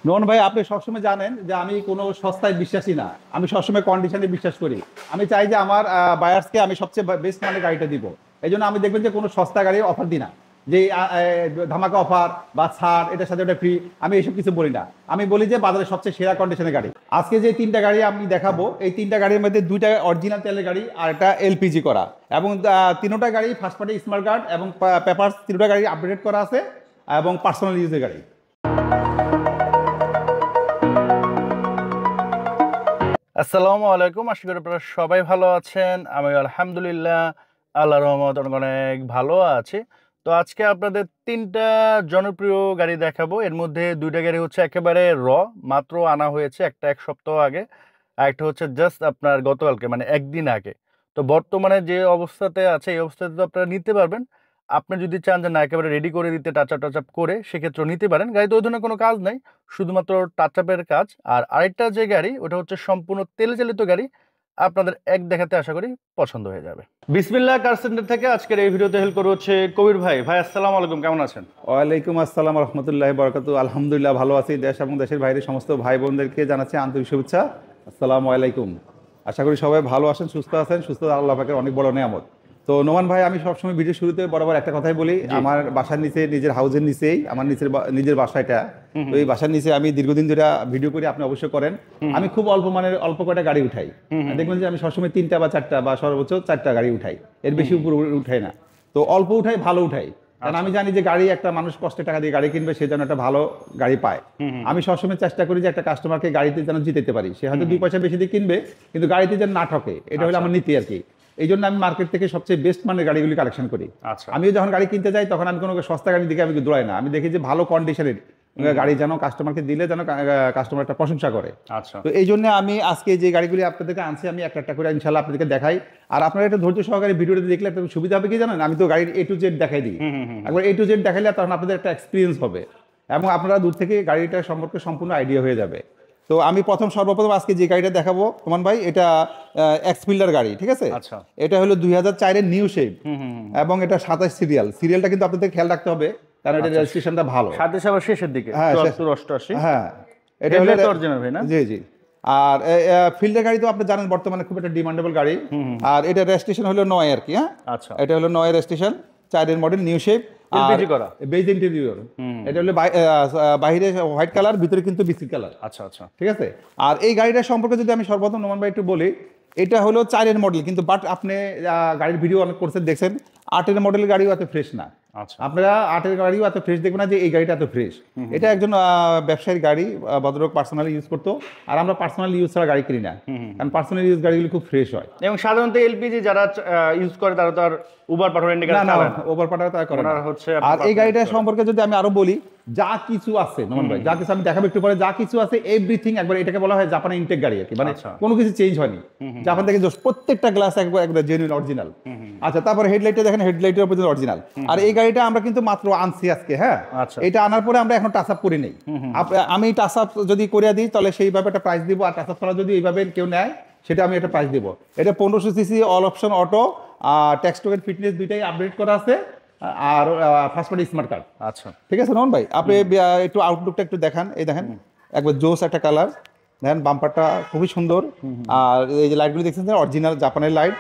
নোমান ভাই, আপনি সবসময় জানেন যে আমি কোনো সস্তায় বিশ্বাসী না। আমি সবসময় কন্ডিশনে বিশ্বাস করি। আমি চাই যে আমার বায়ার্সকে আমি সবচেয়ে বেস্ট মানে গাড়িটা দিব। এই জন্য আমি দেখবেন যে কোনো সস্তা গাড়ির অফার দিই না, যে ধামাকা অফার বা ছাড়, এটার সাথে ওটা ফ্রি। আমি এইসব কিছু বলি না। আমি বলি যে বাজারে সবচেয়ে সেরা কন্ডিশনের গাড়ি। আজকে যে তিনটা গাড়ি আমি দেখাবো, এই তিনটা গাড়ির মধ্যে দুইটা অরিজিনাল তেলের গাড়ি আর একটা এলপিজি করা, এবং তিনোটা গাড়ি ফার্স্ট পার্টি স্মার্ট কার্ড এবং পেপার, তিনোটা গাড়ি আপডেট করা আছে এবং পার্সোনাল ইউজের গাড়ি। আসসালামু আলাইকুম। আশা করি আপনারা সবাই ভালো আছেন। আমি আলহামদুলিল্লাহ আল্লাহর রহমত অনেক অনেক ভালো আছি। তো আজকে আপনাদের তিনটা জনপ্রিয় গাড়ি দেখাবো। এর মধ্যে দুইটা গাড়ি হচ্ছে একেবারে মাত্র আনা হয়েছে, একটা এক সপ্তাহ আগে, আর একটা হচ্ছে জাস্ট আপনার গতকালকে মানে একদিন আগে। তো বর্তমানে যে অবস্থাতে আছে এই অবস্থাতে তো আপনারা নিতে পারবেন। আপনি যদি চান যে না একেবারে রেডি করে দিতে, টাচ আপ করে, সেক্ষেত্রে নিতে পারেন। গাড়িতে ওই ধরনের কোনো কাজ নাই, শুধুমাত্র টাচ আপের কাজ। আর আরেকটা যে গাড়ি, ওটা হচ্ছে সম্পূর্ণ তেলে চালিত গাড়ি। আপনাদের এক দেখাতে আশা করি পছন্দ হয়ে যাবে। বিসমিল্লাহ কার সেন্টার থেকে আজকের এই ভিডিওতে হেল্প করবো হচ্ছে কবির ভাই। ভাই আসসালামু আলাইকুম, কেমন আছেন? ওয়ালাইকুম আসসালাম রহমতুল্লাহ বরকাতু। আলহামদুলিল্লাহ ভালো আছি। দেশ এবং দেশের বাইরে সমস্ত ভাই বোনদেরকে জানাচ্ছি আন্তরিক শুভেচ্ছা। আসসালামু আলাইকুম। আশা করি সবাই ভালো আছেন, সুস্থ আছেন। সুস্থ আল্লাহ পাকের অনেক বড় নিয়ামত। তো নোমান ভাই, আমি সবসময় ভিডিও শুরুতে বরাবর একটা কথাই বলি, আমার বাসার নিচে, নিজের হাউসের নিচেই আমার নিজের বাসাটা। তো এই বাসার নিচে আমি দীর্ঘদিন ধরে ভিডিও করি, আপনি অবশ্যই করেন। আমি খুব অল্প কয়টা গাড়ি উঠাই। দেখবেন যে আমি সবসময় তিনটা বা চারটা বা সর্বোচ্চ চারটা গাড়ি উঠাই, এর বেশি উপর উঠাই না। তো অল্প উঠাই, ভালো উঠাই, কারণ আমি জানি যে গাড়ি একটা মানুষ কষ্টের টাকা দিয়ে গাড়ি কিনবে, সে যেন একটা ভালো গাড়ি পায়। আমি সবসময় চেষ্টা করি যে একটা কাস্টমারকে গাড়িতে যেন জিতাতে পারি। সে হয়তো 2 পয়সা বেশি দিয়ে কিনবে, কিন্তু গাড়িতে যেন না ঠকে, এটা হলো আমার নীতি আর কি। এই জন্য আমি মার্কেট থেকে সবচেয়ে বেস্ট মানের গাড়িগুলি কালেকশন করি। আমিও যখন গাড়ি কিনতে যাই, তখন আমি কোনো সস্তা গাড়ির দিকে আমি দৌড়াই না। আমি দেখি যে ভালো কন্ডিশনের গাড়ি যেন কাস্টমারকে দিলে যেন কাস্টমার একটা প্রশংসা করে। তো এই জন্য আমি আজকে যে গাড়িগুলি আপনাদেরকে আনছি, আমি একটা একটা করে ইনশাল্লাহ আপনাদেরকে দেখাই। আর আপনারা একটা ধৈর্য সহকারে ভিডিওটা দেখলে একটা সুবিধা হবে কি জানেন, আমি তো গাড়ির A to Z দেখাই দিই। একবার A to Z দেখাইলে তখন আপনাদের একটা এক্সপিরিয়েন্স হবে এবং আপনারা দূর থেকে গাড়িটা সম্পর্কে সম্পূর্ণ আইডিয়া হয়ে যাবে। তো আমি সর্বপ্রথম আজকে যে গাড়িটা দেখাবো তোমার ভাই, এটা এক্সফিল্ডার গাড়ি, ঠিক আছে? এটা হলো 2004-এর নিউ শেপ এবং এটা 27 সিরিয়ালটা কিন্তু আপনাদের খেয়াল রাখতে হবে, কারণ এটা রেজিস্ট্রেশনটা ভালো। শেষের দিকে। হ্যাঁ, 74-88। হ্যাঁ, এটা হলো অরিজিনাল ভাই না? জি জি। আর ফিল্ডের গাড়ি তো আপনি জানেন বর্তমানে খুব একটা ডিমান্ডেবল গাড়ি। আর এটা রেজিস্ট্রেশন হলো 9 আর কি। হ্যাঁ, আচ্ছা, এটা হলো 9 রেজিস্ট্রেশন, 4-এর মডেল, নিউ শেপ, এলপিজি করা, বেজ ইন্টেরিয়র। এটা হলো বাইরে হোয়াইট কালার, ভিতরে কিন্তু বিস্কিট কালার। আচ্ছা আচ্ছা, ঠিক আছে। আর এই গাড়িটার সম্পর্কে যদি আমি সর্বপ্রথম নোমান ভাই একটু বলি, এটা হলো 4-এর মডেল, কিন্তু বাট আপনি গাড়ির ভিডিও অনেক করছেন, দেখছেন 8-এর মডেলের গাড়িও এত ফ্রেশ না। আপনারা 8-এর গাড়িও এত ফ্রেশ দেখবেন না যে এই গাড়িটা এত ফ্রেশ। এটা একজন ব্যবসায়ীর গাড়ি, ভদ্রলোক পার্সোনালি ইউজ করতো। আর আমরা পার্সোনালি ইউজ ছাড়া গাড়ি কিনি না, কারণ পার্সোনালি ইউজ গাড়িগুলো খুব ফ্রেশ হয়। এবং সাধারণত এলপিজি যারা ইউজ করে তারা তো আর উবার পাঠানো না, ওভার পাঠানো তারা করে না। আর এই গাড়িটা সম্পর্কে যদি আমি আরো বলি, যা কিছু আছে নোমান ভাই, যা কিছু আমি দেখাবো একটু পরে, যা কিছু আছে এভরিথিং একবার, এটাকে বলা হয় জাপানি ইনটেক গাড়ি আর কি। মানে কোনো কিছু চেঞ্জ হয়নি। জাপান থেকে প্রত্যেকটা গ্লাস একবার জেনুইন অরিজিনাল। আচ্ছা, তারপরে হেডলাইটটা দেখেন, হেডলাইটের উপর অরিজিনাল। আর এই গাড়িটা আমরা কিন্তু মাত্র আনছি আজকে। হ্যাঁ, এটা আনার পরে আমরা এখন টাচ আপ করি নেই। আমি টাচ আপ যদি করে দিই তাহলে সেইভাবে একটা প্রাইস দিব, আর টাচ আপ করা যদি এইভাবে কেউ নেয় সেটা আমি একটা প্রাইস দিব। এটা 1500 CC all option auto, tax token fitness দুইটাই আপডেট করা আছে, আর ফার্স্ট পার্টি স্মার্ট কার্ড। আচ্ছা, ঠিক আছে নোমান ভাই, আপনি একটু আউটলুকটা একটু দেখান। এই দেখেন একবার জোস একটা কালার, দেখেন বাম্পারটা খুবই সুন্দর। আর এই যে লাইটগুলি দেখছেন অরিজিনাল জাপানের লাইট।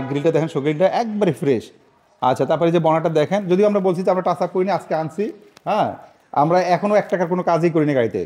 গ্রিলটা দেখেন, শো গ্রিলটা একবারে ফ্রেশ। আচ্ছা, তারপরে যে বনাটা দেখেন, যদিও আমরা বলছি যে আমরা টাচ আপ করিনি, আজকে আনছি। হ্যাঁ, আমরা এখনো 1 টাকার কোনো কাজই করিনি গাড়িতে।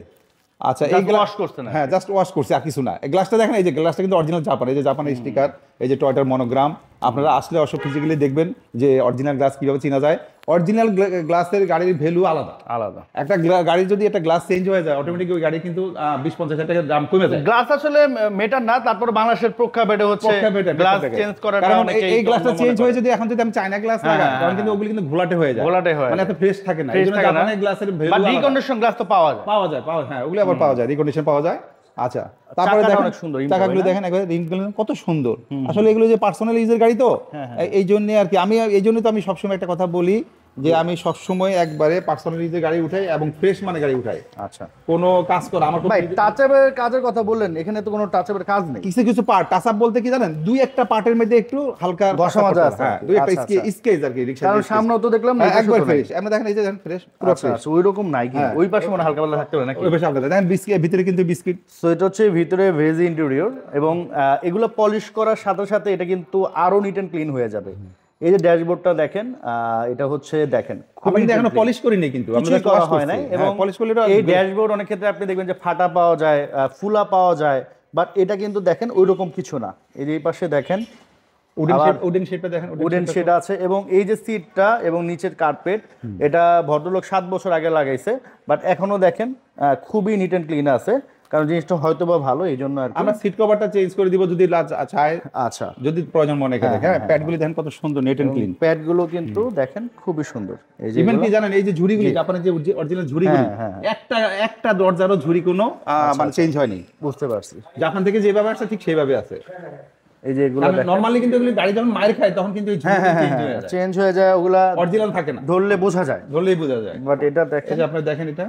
আচ্ছা, এই গ্লাস করছে না? হ্যাঁ, জাস্ট ওয়াশ করছে, আর কিছু না। এই গ্লাসটা দেখেন, এই যে গ্লাসটা কিন্তু অরিজিনাল জাপান, এই যে জাপানের স্টিকার, এই যে টয়টার মনোগ্রাম। আপনারা আসলে অবশ্য ফিজিক্যালি দেখবেন যে অরিজিনাল গ্লাস কিভাবে চেনা যায়। অরিজিনাল গ্লাসের গাড়ির ভ্যালু আলাদা আলাদা। একটা গাড়ির যদি একটা গ্লাস চেঞ্জ হয়ে যায়, অটোমেটিক ওই গাড়ি কিন্তু 20-50 হাজার টাকার দাম কমে যায়। গ্লাস আসলে মেটার না, তারপর বাংলাদেশের প্রেক্ষাপটে হচ্ছে গ্লাস চেঞ্জ করার কারণ এই গ্লাসটা চেঞ্জ হয়ে যদি এখন যদি আমি চায়না গ্লাস লাগাই, তখন কিন্তু ওগুলো কিন্তু ঘোলাটে হয়ে যায়, মানে এত ফ্রেশ থাকে না। এইজন্য জাপানের গ্লাসের ভ্যালু আলাদা। রিকন্ডিশন গ্লাস তো পাওয়া যায়। হ্যাঁ, ওগুলো আবার পাওয়া যায়, রিকন্ডিশন পাওয়া যায়। আচ্ছা, তারপরে দেখেন চাকাগুলো দেখেন, একবার রিংগুলো কত সুন্দর। আসলে এগুলো যে পার্সোনাল ইউজের গাড়ি, তো এই জন্য আর কি আমি এই জন্য তো আমি সবসময় একটা কথা বলি যে আমি সবসময় একবারে পার্সোনালি যে গাড়ি উঠাই এবং ফ্রেশ মানে গাড়ি উঠাই, আচ্ছা কোনো কাজ করা আমার ভাই, টাচ আপের কাজের কথা বললেন, এখানে তো কোনো টাচ আপের কাজ নেই। কিছু কিছু পার্ট টাচ আপ বলতে কি জানেন, দুই একটা পার্টের মধ্যে একটু হালকা ঘষা মাজা আছে হ্যাঁ, আর কি। দুই একটা আচ্ছা, আচ্ছা। স্কেচ আর কি, রিকশা কারণ সামনেও তো দেখলাম এই পাশে একবার তো নাই। ফ্রেশ, আপনি দেখেন এই যে দেখেন ফ্রেশ, পুরো আচ্ছা ফ্রেশ। আচ্ছা, ওই রকম নাই কি? হ্যাঁ। ওই পাশে মনে হয় হালকা পাতলা থাকতে পারে নাকি? ওই পাশে আপনাদের দেখেন বিস্কিট, ভিতরে কিন্তু বিস্কিট। সো এটা হচ্ছে ভিতরে ভেজ ইন্টেরিয়র, এবং এগুলো পলিশ করার সাথে সাথে এটা কিন্তু আরো নিট এন্ড ক্লিন হয়ে যাবে। এই যে ড্যাশবোর্ডটা দেখেন, এটা হচ্ছে দেখেন আমি কিন্তু এখনো পলিশ করিনি, কিন্তু আমি কিছুই করা হয় নাই। এবং পলিশ করলে এটা এই ড্যাশবোর্ড অনেক ক্ষেত্রে আপনি দেখবেন যে ফাটা পাওয়া যায়, ফুলা পাওয়া যায়, বাট এটা কিন্তু দেখেন ওই রকম কিছু না। এই যে এই পাশে দেখেন উডেন শেপে দেখেন, উডেন শেড আছে, এবং এই যে সিটটা এবং নিচের কার্পেট, এটা ভদ্রলোক 7 বছর আগে লাগাইছে, বাট এখনো দেখেন খুবই নিট এন্ড ক্লিন আছে, কারণ জিনিসটা হয়তো বা ভালো, এই জন্য আর কি। আমরা সিট কভারটা চেঞ্জ করে দিব যদি চায়, আচ্ছা, যদি প্রয়োজন মনে করে। হ্যাঁ, প্যাডগুলি দেখেন কত সুন্দর, নেট এন্ড ক্লিন। প্যাডগুলো কিন্তু দেখেন খুবই সুন্দর। এই যে ইভেন কি জানেন, এই যে ঝুড়িগুলি, জাপানের যে অরিজিনাল ঝুড়িগুলি, একটা একটা দরজারও ঝুড়ি কোনো মানে চেঞ্জ হয়নি। বুঝতে পারছি, জাপান থেকে যেভাবে আসছে ঠিক সেইভাবে আছে। এই যে এগুলো নরমালি কিন্তু এগুলি গাড়ি যখন মাইর খায় তখন কিন্তু এই ঝুড়িগুলি চেঞ্জ হয়ে যায়, চেঞ্জ হয়ে যায়, ওগুলা অরিজিনাল থাকে না, ধরলে বোঝা যায়, ধরলেই বোঝা যায়। বাট এটা এই দেখেন যে আপনি দেখেন, এটা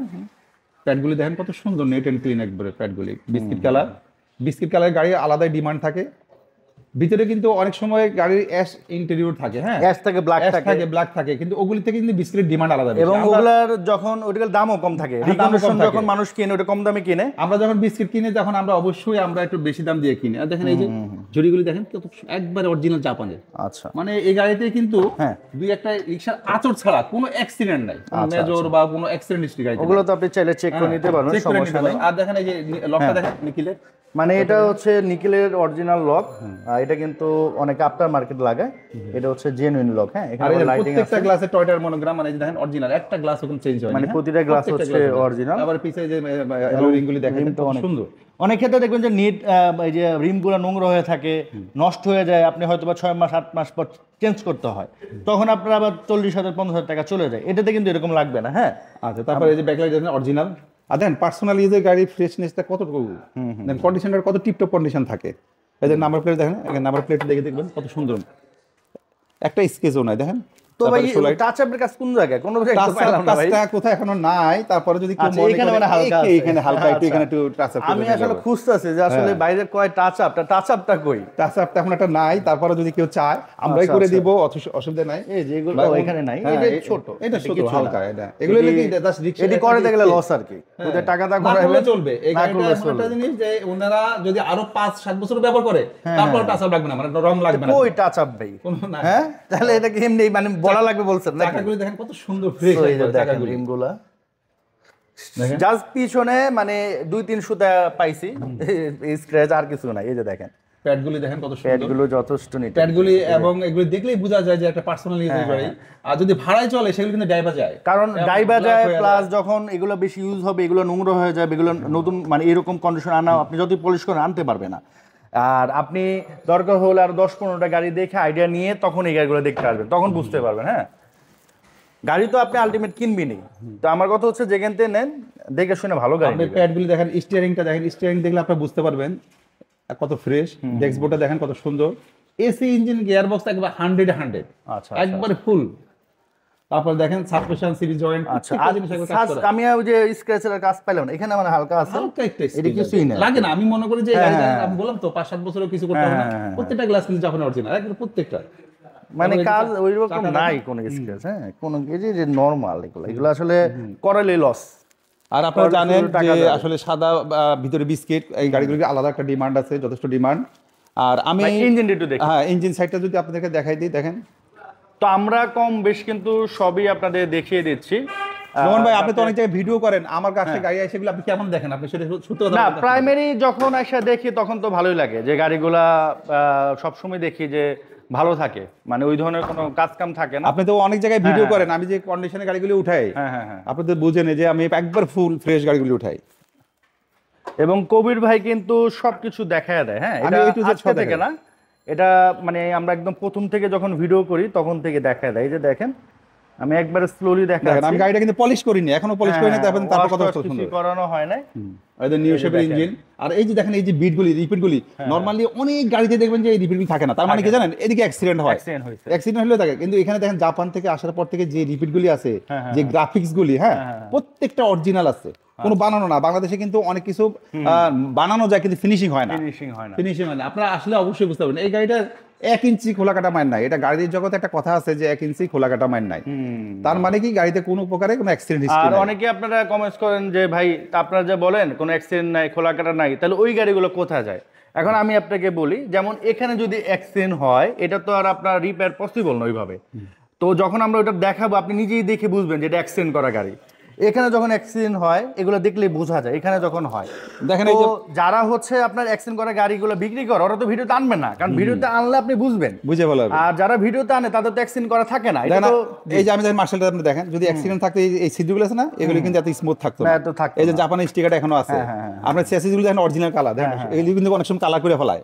প্যাডগুলি দেখেন কত সুন্দর, নেট এন্ড ক্লিন একবারে প্যাডগুলি। বিস্কিট কালার, বিস্কিট কালারের গাড়ির আলাদাই ডিমান্ড থাকে। ভিতরে কিন্তু অনেক সময় গাড়ির অ্যাশ ইন্টেরিয়র থাকে, হ্যাঁ, অ্যাশ থাকে, ব্ল্যাক অ্যাশ থাকে, থাকে, ব্ল্যাক থাকে, কিন্তু ওগুলি থেকে কিন্তু বিস্কিটের ডিমান্ড আলাদা বেশি। এবং ওগুলার যখন ওটার দামও কম থাকে, হ্যাঁ, দামও কম রিকন্ডিশন থাকে। যখন মানুষ কিনে ওটা কম দামে কিনে। আমরা যখন বিস্কিট কিনি তখন আমরা অবশ্যই আমরা একটু বেশি দাম দিয়ে কিনি। আর দেখেন এই যে ঝুড়িগুলি দেখেন কত একবারে অরিজিনাল জাপানের। আচ্ছা, মানে এই গাড়িতে কিন্তু হ্যাঁ, দুই একটা রিকশার আঁচড় ছাড়া কোনো অ্যাক্সিডেন্ট নাই, কোনো মেজর বা কোনো অ্যাক্সিডেন্ট হিস্ট্রি গাড়িতে ওগুলো তো আপনি চাইলে চেক করে নিতে পারবেন, চেক করে নিতে সমস্যা পারবেন। নেই। আর দেখেন এই যে লকটা দেখেন নিকিলের, মানে এটা হচ্ছে নিকেলের অরিজিনাল লক, এটা কিন্তু অনেকে আফটার মার্কেট লাগায়, এটা হচ্ছে জেনুইন লক। হ্যাঁ, আর এখানে এই যে লাইটিং আছে, প্রত্যেকটা গ্লাসে টয়টার মনোগ্রাম, মানে এই যে দেখেন অরিজিনাল, একটা গ্লাস ওখানে চেঞ্জ হয় না, মানে হ্যাঁ? প্রতিটা গ্লাস প্রত্যেকটা হচ্ছে glass অরিজিনাল। আবার পিছে যে অ্যালুমিনিয়ামগুলি দেখেন রিমটা কত অনেক সুন্দর। অনেক ক্ষেত্রে দেখবেন যে নিট এই যে রিমগুলো নোংরা হয়ে থাকে, নষ্ট হয়ে যায়, আপনি হয়তো বা 6 মাস 8 মাস পর চেঞ্জ করতে হয়, তখন আপনার আবার 40,000 50,000 টাকা চলে যায়। এটাতে কিন্তু এরকম লাগবে না। হ্যাঁ, আচ্ছা, তারপরে এই যে ব্যাকলাইট দেখেন অরিজিনাল। আর দেখেন পার্সোনাল ইউজের গাড়ির ফ্রেশনেসটা কতটুকু, দেন কন্ডিশনটা কত টিপটপ কন্ডিশন থাকে। এই যে নাম্বার প্লেট দেখেন, এখানে নাম্বার প্লেট দেখে দেখবেন কত সুন্দর, একটা স্কেচও নাই দেখেন। তো ভাই তারপরে সোলাইট, টাচ আপের কাজ কোন জায়গায়, কোন জায়গায় একটু পাইলাম না ভাই। কাজটা কোথায় এখনো নাই, তারপরে যদি কেউ আচ্ছা, মনে এখানে করে মানে হালকা আছে। এখানে হালকা একটু, আচ্ছা। এখানে একটু টাচ আপ আমি আসলে খুঁজতেছি যে আসলে বাইরের কয় টাচ আপটা কই। টাচ আপটা এখন একটা নাই, তারপরে যদি কেউ চায় আমরাই আচ্ছা, করে আচ্ছা। দিব, অসুবিধা নাই। এই যে এগুলো বা- এখানে নাই, হ্যাঁ, এটা ছোট, এটা ছোট কিছু না। হালকা, এটা এগুলো কি জাস্ট রিকশা এটি করে গেলে লস আর কি, ওদের টাকা দা না করে করলে চলবে। এই না গাড়িটা করলে এমন চলবে। একটা জিনিস যে ওনারা যদি আরো 5-7 বছর ব্যবহার করে তারপর টাচ আপ লাগবে না, মানে রং লাগবে না, কই টাচ আপ ভাই? কোনো না। হ্যাঁ, তাহলে এটা কি এমনি মানে বলা লাগবে বলছেন নাকি? চাকাগুলি দেখেন কত সুন্দর ফ্রেশ তো এই যে দেখেন চাকাগুলি রিমগুলা দেখেন। জাস্ট পিছনে মানে 2-3 সুতা পাইছি, এই স্ক্র্যাচ আর কিছু নাই। এই যে দেখেন প্যাডগুলি দেখেন কত সুন্দর, প্যাডগুলো যথেষ্ট নিট। প্যাডগুলি এবং এগুলি দেখলেই বোঝা যায় যে একটা পার্সোনাল ইউজের গাড়ি। আর যদি ভাড়ায় চলে সেগুলো কিন্তু ডাইভা যায়, কারণ এবং ডাইবা black যায়, হয়ে প্লাস যখন এগুলো বেশি ইউজ হবে এগুলো নোংরা হয়ে যাবে, এগুলো নতুন মানে এরকম কন্ডিশন আনা আপনি যতই পলিশ করে আনতে পারবে না। আর আপনি দরকার হলে আর 10-15টা গাড়ি দেখে আইডিয়া নিয়ে তখন এই গাড়িগুলো দেখতে আসবেন, তখন বুঝতে পারবেন। হ্যাঁ, গাড়ি তো আপনি আলটিমেট কিনবেনই, তো আমার কথা হচ্ছে যেখান থেকে নেন দেখে শুনে ভালো গাড়ি আপনি নেবেন। প্যাডগুলি দেখেন, স্টিয়ারিংটা দেখেন, স্টিয়ারিং দেখলে আপনি বুঝতে পারবেন কত ফ্রেশ। ডেস্কবোর্ডটা দেখেন কত সুন্দর, এসি ইঞ্জিন, গিয়ারবক্স একবার 100 আচ্ছা, একবারে ফুল। তারপর দেখেন সাসপেনশন, সিরিজ জয়েন্ট, আচ্ছা। আর আমি ওই যে স্ক্র্যাচের কাজ পাইলাম না, এখানে মানে হালকা আছে, হালকা একটা এটা scratch কিছুই না। লাগে না। আমি মনে করি যে হ্যাঁ, গাড়িটা, হ্যাঁ, আমি বললাম তো 5-7 বছরও কিছু করতে হবে না, প্রত্যেকটা গ্লাস কিন্তু যখন অরিজিনাল একদম প্রত্যেকটা, মানে তারপরে কাজ যেটা ওই রকম চাকা নাই দেখেন। কোনো স্ক্র্যাচ। হ্যাঁ, কোনো এই যে নরমাল এগুলো আসলে করালে লস। আর আপনারা করালে জানেন শুধু টাকা যে যাবে। আসলে সাদা ভিতরে বিস্কিট, এই গাড়িগুলোর আলাদা একটা ডিমান্ড আছে, যথেষ্ট ডিমান্ড। আর আমি ইঞ্জিনটা একটু দেখি। হ্যাঁ, ইঞ্জিন সাইডটা যদি আপনাদেরকে দেখাই দিই, দেখেন তো আমরা কম বেশ কিন্তু সবই আপনাদের দেখিয়ে দিচ্ছি। মোহন ভাই, আপনি তো অনেক জায়গায় ভিডিও করেন, আমার কাছে গাড়ি আসে, সেগুলো আপনি কেমন দেখেন? আপনি সেটা সত্যি কথা না, বলতে প্রাইমারি যখন এসে দেখি তখন তো ভালোই লাগে, যে গাড়িগুলা সবসময় দেখি যে ভালো থাকে, মানে ওই ধরনের কোনো কাজ কাম থাকে না। আপনি তো অনেক জায়গায় ভিডিও করেন, আমি যে কন্ডিশনে গাড়িগুলো উঠাই, হ্যাঁ, হ্যাঁ, হ্যাঁ। আপনি তো বুঝেন যে আমি একবার ফুল ফ্রেশ গাড়িগুলো উঠাই। এবং কবির ভাই কিন্তু সবকিছু দেখায় দেয়। হ্যাঁ, আমি এটা A to Z আজকে সব থেকে দেখাই। না, এটা মানে আমরা একদম প্রথম থেকে যখন ভিডিও করি তখন থেকে দেখায় দেয়। এই যে দেখেন আমি একবার স্লোলি দেখেন দেখাচ্ছি। আমি গাড়িটা কিন্তু পলিশ করিনি, এখনো পলিশ করিনি, তারপর কত সুন্দর করানো হয় নাই। নিউ শেপের ইঞ্জিন। আর এই যে দেখেন এই যে বিটগুলি রিপিটগুলি নরমালি অনেক গাড়িতে দেখবেন যে এই রিপিটগুলি থাকে না, তার মানে কি জানেন এদিকে অ্যাক্সিডেন্ট হয়, অ্যাক্সিডেন্ট হলেও থাকে। কিন্তু এখানে দেখেন জাপান থেকে আসার পর থেকে যে রিপিটগুলি আছে, যে গ্রাফিক্স গুলি, হ্যাঁ প্রত্যেকটা অরিজিনাল আছে, কোনো বানানো না। বাংলাদেশে কিন্তু অনেক কিছু বানানো যায় কিন্তু ফিনিশিং হয় না, ফিনিশিং হয় না। আপনারা আসলে অবশ্যই বুঝতে পারবেন এই গাড়িটা 1 ইঞ্চি খোলা কাটা মাইন নাই। এটা গাড়ির জগতে একটা কথা আছে যে 1 ইঞ্চি খোলা কাটা মাইন নাই, তার মানে কি গাড়িতে কোনো প্রকারে কোনো অ্যাক্সিডেন্ট হিস্ট্রি আর নাই। অনেকে আপনারা কমেন্টস করেন যে ভাই আপনারা যে বলেন কোনো অ্যাক্সিডেন্ট নাই, খোলা কাটা নাই, তাহলে ওই গাড়িগুলো কোথায় যায়? এখন আমি আপনাকে বলি, যেমন এখানে যদি অ্যাক্সিডেন্ট হয় এটা তো আর আপনার রিপেয়ার পসিবল না ওইভাবে। তো যখন আমরা ওটা দেখাবো আপনি নিজেই দেখে বুঝবেন যে এটা অ্যাক্সিডেন্ট করা গাড়ি। এখানে যখন অ্যাক্সিডেন্ট হয় এগুলো দেখলে বোঝা যায়। এখানে যখন হয় দেখেন তো এই যে যারা হচ্ছে আপনার অ্যাক্সিডেন্ট করা গাড়িগুলো বিক্রি করে ওরা তো ভিডিওতে আনবে না, কারণ ভিডিওতে আনলে আপনি বুঝবেন, বুঝে ভালো হবে। আর যারা ভিডিওতে আনে তাদের তো অ্যাক্সিডেন্ট করা থাকে না। এটা দেখেন তো এই যে আমি যখন মার্শালটা আপনি দেখেন, যদি অ্যাক্সিডেন্ট থাকতো এই সিটগুলো আছে না, এগুলো কিন্তু এত স্মুথ থাকতো না, এত থাকতো এই যে না। জাপানের স্টিকারটা এখনো আছে। আপনার চেসিসগুলো দেখেন অরিজিনাল কালার, দেখেন এগুলো কিন্তু অনেক সময় কালার করে ফেলায়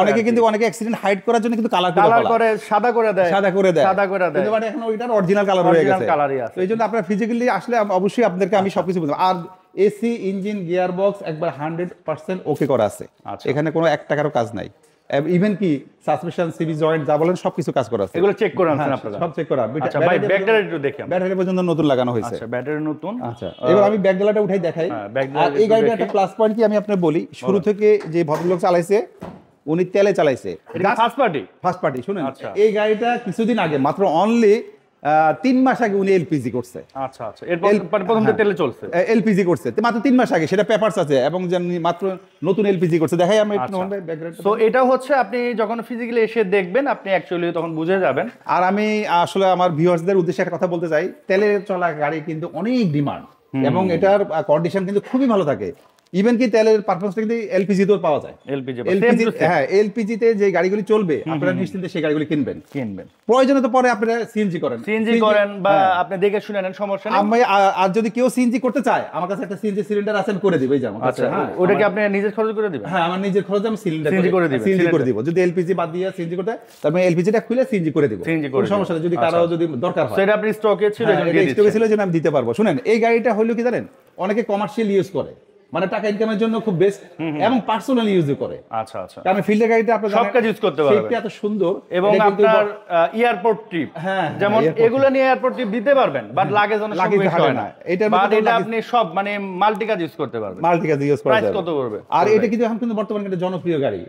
অনেকে, কিন্তু অনেকে অ্যাক্সিডেন্ট হাইড করার জন্য কিন্তু কালার করে সাদা করে দেয়, সাদা করে দেয়, কিন্তু মানে এখন ওইটার অরিজিনাল কালার হয়ে গেছে। কালারই আছে। তো এই জন্য আপনারা ফিজিক্যালি আসলে অবশ্যই আপনাদেরকে আমি সবকিছু বলবো। আর এসি ইঞ্জিন গিয়ার বক্স একবার 100% ওকে করা আছে, এখানে কোনো 1 টাকারও কাজ নাই। ইভেন কি সাসপেনশন, সিবি জয়েন্ট যা বলেন সবকিছু কাজ করা আছে, এগুলো চেক করে আনছেন আপনারা? সব চেক করা। আচ্ছা ভাই ব্যাকডালা একটু দেখি। ব্যাটারি পর্যন্ত নতুন লাগানো হয়েছে। আচ্ছা ব্যাটারি নতুন। আচ্ছা এবার আমি ব্যাকডালাটা উঠাই দেখাই। আর এই গাড়িটা একটা প্লাস পয়েন্ট কি আমি আপনাকে বলি, শুরু থেকে যে ভদ্রলোক চালাইছে উনি তেলে চালাইছে, ফার্স্ট পার্টি। শুনেন এই গাড়িটা কিছুদিন আগে মাত্র অনলি 3 মাস আগে উনি এলপিজি করছে। আচ্ছা আচ্ছা, এরপর প্রথম থেকে তেলে চলছে, এলপিজি করছে মাত্র 3 মাস আগে, সেটা পেপারস আছে, এবং মাত্র নতুন এলপিজি করছে। দেখাই আমি একটু ব্যাকগ্রাউন্ড। সো এটা হচ্ছে আপনি যখন ফিজিক্যালি এসে দেখবেন আপনি অ্যাকচুয়ালি তখন বুঝে যাবেন। আর আমি আসলে আমার ভিউয়ার্সদের উদ্দেশ্যে একটা কথা বলতে চাই, তেলে চলা গাড়ি কিন্তু অনেক ডিমান্ড, এবং এটার কন্ডিশন কিন্তু খুবই ভালো থাকে। ইভেন কি তেলের পারফরম্যান্সটা কিন্তু এলপিজি তেও পাওয়া যায়। হ্যাঁ এলপিজি তে যে গাড়িগুলি চলবে আপনারা নিশ্চিন্তে সেই গাড়িগুলি কিনবেন। প্রয়োজনে তো পরে আপনারা সিএনজি করেন বা আপনি দেখে শুনে নেন, সমস্যা নেই। আমি আর যদি কেউ সিএনজি করতে চায় আমার কাছে একটা সিএনজি সিলিন্ডার আছে, করে দিব এই যে আমার কাছে। হ্যাঁ ওটা কি আপনি নিজের খরচ করে দিবেন? হ্যাঁ আমার নিজের খরচে আমি সিএনজি করে দিব। যদি এলপিজি বাদ দিয়ে সিএনজি করতে তারপরে এলপিজিটা খুলে সিএনজি করে দিব, কোনো সমস্যা নেই। যদি কারো যদি দরকার হয়, সেটা আপনি স্টকে ছিল, স্টকে ছিল যে আমি দিতে পারবো। শুনেন এই গাড়িটা হলো কি জানেন, অনেকে কমার্শিয়াল ইউজ করে, মানে টাকা ইনকামের জন্য খুব বেস্ট, এবং পার্সোনাল ইউজ করে। আচ্ছা আচ্ছা, কারণ ফিল্ডের গাড়িতে আপনি সব কাজ ইউজ করতে পারবেন, সেটা এত সুন্দর। এবং আপনার এয়ারপোর্ট ট্রিপ, যেমন এগুলো নিয়ে এয়ারপোর্ট ট্রিপ দিতে পারবেন, বাট লাগেজ অনেক সময় হয় না। এটা আপনি সব মানে মাল্টি কাজ ইউজ করতে পারবেন, মাল্টি কাজ ইউজ করা যাবে। প্রাইস কত পড়বে? আর এটা কিন্তু এখন কিন্তু বর্তমানে একটা জনপ্রিয় গাড়ি,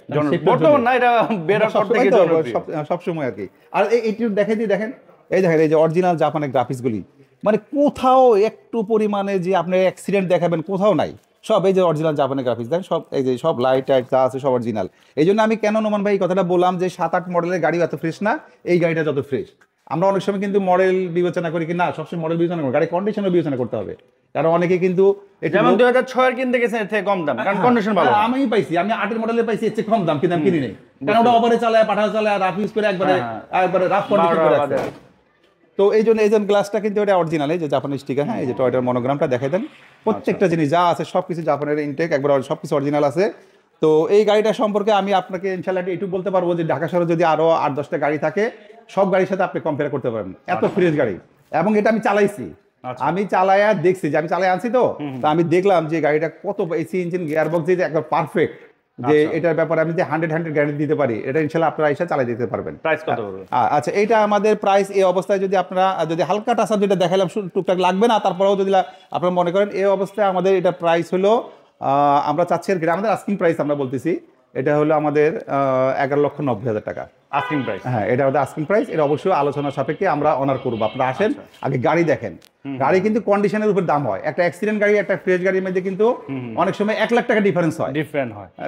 বর্তমান না, এটা বেরার পর থেকে জনপ্রিয় সব সময় আর কি। আর এইটি দেখাই দিই, দেখেন এই যে অরিজিনাল জাপানের গ্রাফিক্স গুলি, মানে কোথাও একটু পরিমাণে যে আপনি অ্যাক্সিডেন্ট দেখাবেন কোথাও নাই, সব এই যে অরিজিনাল জাপানের গ্রাফিক্স দেখেন, সব এই যে সব লাইট টাইট যা আছে সব অরিজিনাল। এই জন্য আমি কেন নোমান ভাই কথাটা বললাম যে 7-8 মডেলের গাড়ি এত ফ্রেশ না, এই গাড়িটা যত ফ্রেশ। আমরা অনেক সময় কিন্তু মডেল বিবেচনা করি কি না, সবসময় মডেল বিবেচনা করি, গাড়ি কন্ডিশনও বিবেচনা করতে হবে। কারণ অনেকে কিন্তু যেমন 2006 এর কিনতে গেছেন এর থেকে কম দাম, কারণ কন্ডিশন ভালো। আমি পাইছি, আমি 8 মডেলের পাইছি এর চেয়ে কম দাম, কিন্তু আমি কিনি নাই, কারণ ওটা ওভারে চালায়, পাঠাও চালায়, রাফ ইউজ করে একবারে রাফ কন্ডিশন করে আছে। তো এই জন্য গ্লাসটা কিন্তু এটা অরিজিনাল, এই যে জাপানের স্টিকার, হ্যাঁ এই যে টয়োটার মনোগ্রামটা দেখাই দেন, প্রত্যেকটা জিনিস যা আছে সবকিছু জাপানের ইনটেক একবার সবকিছু অরিজিনাল আছে। তো এই গাড়িটা সম্পর্কে আমি আপনাকে ইনশাআল্লাহ এটুকু বলতে পারবো যে ঢাকা শহরে যদি আরো 8-10টা গাড়ি থাকে সব গাড়ির সাথে আপনি কম্পেয়ার করতে পারবেন, এত ফ্রেশ গাড়ি। এবং এটা আমি চালাইছি, আমি চালায়া দেখছি, যে আমি চালাই আনছি, তো আমি দেখলাম যে গাড়িটা কত এসি ইঞ্জিন গিয়ার বক্স যে একবার পারফেক্ট, যে এটার ব্যাপারে আমি যে 100 গ্যারান্টি দিতে পারি, এটা ইনশাআল্লাহ আপনারা এসে চালাই দিতে পারবেন। প্রাইস কত পড়বে? আচ্ছা এটা আমাদের প্রাইস এই অবস্থায় যদি আপনারা যদি হালকা টাচা যেটা দেখালাম টুকটাক লাগবে না, তারপরেও যদি আপনারা মনে করেন এই অবস্থায় আমাদের এটা প্রাইস হলো আমরা চাচ্ছি আর কি, আমাদের আস্কিং প্রাইস আমরা বলতেছি, এটা হলো আমাদের 11,90,000 টাকা আস্কিং প্রাইস। হ্যাঁ এটা আমাদের আস্কিং প্রাইস, এটা অবশ্যই আলোচনা সাপেক্ষে আমরা অনার করবো। আপনারা আসেন, আগে গাড়ি দেখেন, গাড়ি কিন্তু কন্ডিশনের উপর দাম হয়। একটা অ্যাক্সিডেন্ট গাড়ি একটা ফ্রেশ গাড়ির মধ্যে কিন্তু অনেক সময় 1 লাখ টাকা ডিফারেন্স হয়,